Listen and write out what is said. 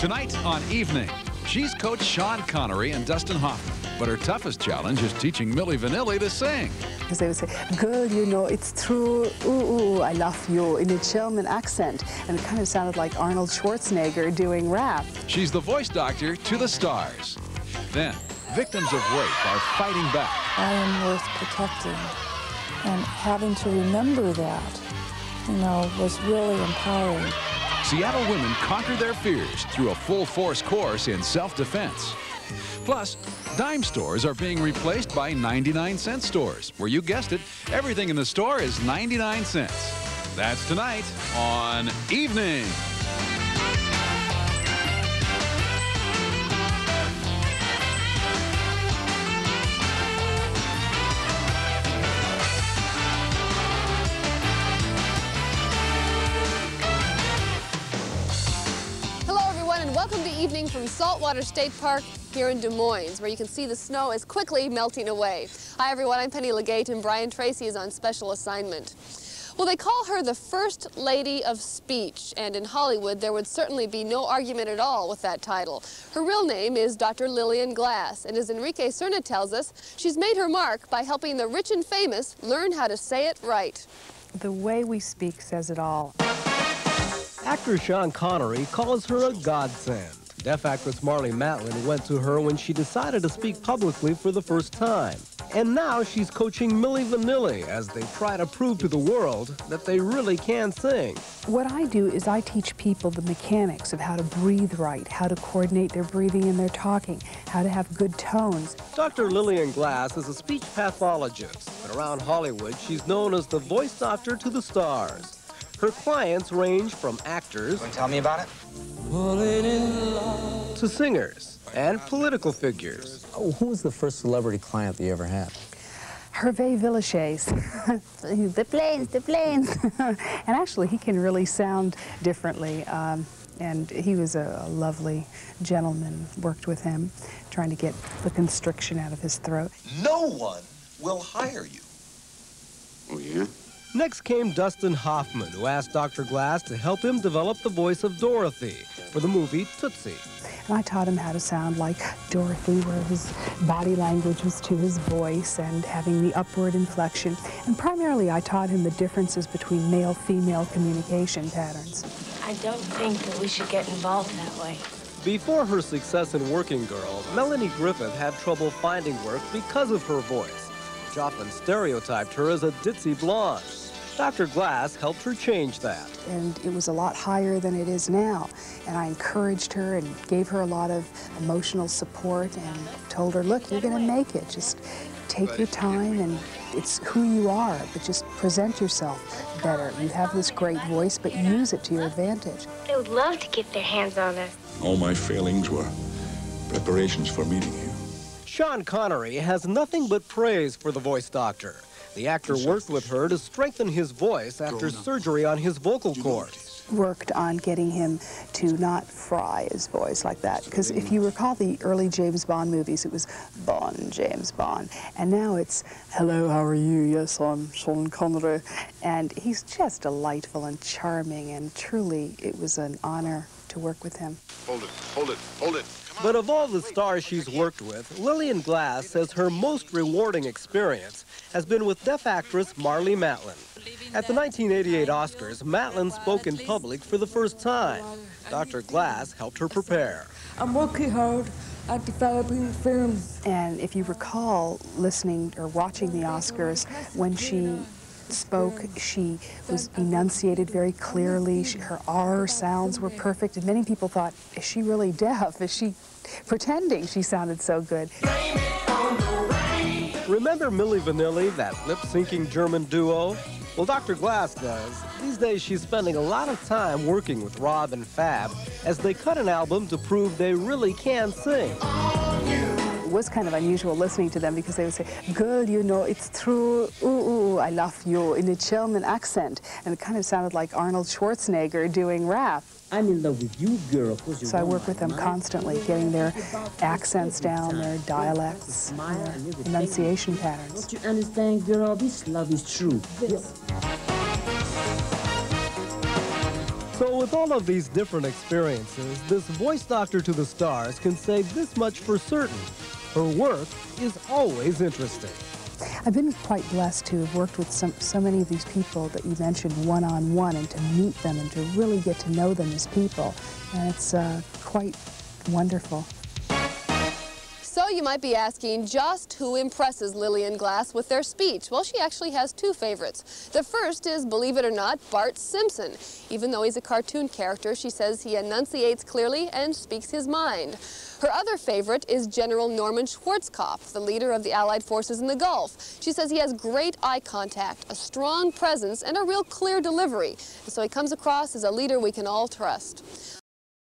Tonight on Evening, she's coached Sean Connery and Dustin Hoffman, but her toughest challenge is teaching Milli Vanilli to sing. Because they would say, girl, you know, it's true, ooh, ooh, I love you, in a German accent. And it kind of sounded like Arnold Schwarzenegger doing rap. She's the voice doctor to the stars. Then, victims of rape are fighting back. I am worth protecting. And having to remember that, you know, was really empowering. Seattle women conquer their fears through a full-force course in self-defense. Plus, dime stores are being replaced by 99-cent stores, where you guessed it, everything in the store is 99 cents. That's tonight on Evening. Welcome to Evening from Saltwater State Park here in Des Moines, where you can see the snow is quickly melting away. Hi everyone, I'm Penny Legate and Brian Tracy is on special assignment. Well, they call her the First Lady of Speech, and in Hollywood there would certainly be no argument at all with that title. Her real name is Dr. Lillian Glass, and as Enrique Cerna tells us, she's made her mark by helping the rich and famous learn how to say it right. The way we speak says it all. Actor Sean Connery calls her a godsend. Deaf actress Marlee Matlin went to her when she decided to speak publicly for the first time. And now she's coaching Milli Vanilli as they try to prove to the world that they really can sing. What I do is I teach people the mechanics of how to breathe right, how to coordinate their breathing and their talking, how to have good tones. Dr. Lillian Glass is a speech pathologist, but around Hollywood she's known as the voice doctor to the stars. Her clients range from actors, you want to tell me about it? to singers and political figures. Oh, who was the first celebrity client that you ever had? Hervé Villechaize. The planes. And actually, he can really sound differently. And he was a lovely gentleman, worked with him, trying to get the constriction out of his throat. No one will hire you. Oh, yeah? Next came Dustin Hoffman, who asked Dr. Glass to help him develop the voice of Dorothy for the movie Tootsie. And I taught him how to sound like Dorothy, where his body language was to his voice and having the upward inflection. And primarily, I taught him the differences between male-female communication patterns. I don't think that we should get involved that way. Before her success in Working Girl, Melanie Griffith had trouble finding work because of her voice, which often stereotyped her as a ditzy blonde. Dr. Glass helped her change that. And it was a lot higher than it is now. And I encouraged her and gave her a lot of emotional support and told her, look, you're going to make it. Just take your time, and it's who you are, but just present yourself better. You have this great voice, but use it to your advantage. They would love to get their hands on us. All my failings were preparations for meeting you. Sean Connery has nothing but praise for the voice doctor. The actor worked with her to strengthen his voice after surgery on his vocal cords. Worked on getting him to not fry his voice like that. Because if you recall the early James Bond movies, it was Bond, James Bond. And now it's, hello, how are you? Yes, I'm Sean Connery. And he's just delightful and charming, and truly it was an honor to work with him. Hold it, hold it, hold it. But of all the stars she's worked with, Lillian Glass says her most rewarding experience has been with deaf actress Marlee Matlin. At the 1988 Oscars, Matlin spoke in public for the first time. Dr. Glass helped her prepare. I'm working hard at developing films. And if you recall listening or watching the Oscars, when she spoke, she was enunciated very clearly. Her R sounds were perfect, and many people thought, is she really deaf? Is she pretending she sounded so good? Remember Milli Vanilli, that lip-syncing German duo? Well, Dr. Glass does. These days she's spending a lot of time working with Rob and Fab as they cut an album to prove they really can sing. It was kind of unusual listening to them because they would say, girl, you know, it's true, ooh, ooh, I love you, in a German accent. And it kind of sounded like Arnold Schwarzenegger doing rap. I'm in love with you, girl. So I work with them constantly, getting their accents down, their dialects, their enunciation patterns. Don't you understand, girl? This love is true. So with all of these different experiences, this voice doctor to the stars can say this much for certain. Her work is always interesting. I've been quite blessed to have worked with so many of these people that you mentioned one-on-one, and to meet them and to really get to know them as people. And it's quite wonderful. So you might be asking, just who impresses Lillian Glass with their speech? Well, she actually has two favorites. The first is, believe it or not, Bart Simpson. Even though he's a cartoon character, she says he enunciates clearly and speaks his mind. Her other favorite is General Norman Schwarzkopf, the leader of the Allied forces in the Gulf. She says he has great eye contact, a strong presence, and a real clear delivery. And so he comes across as a leader we can all trust.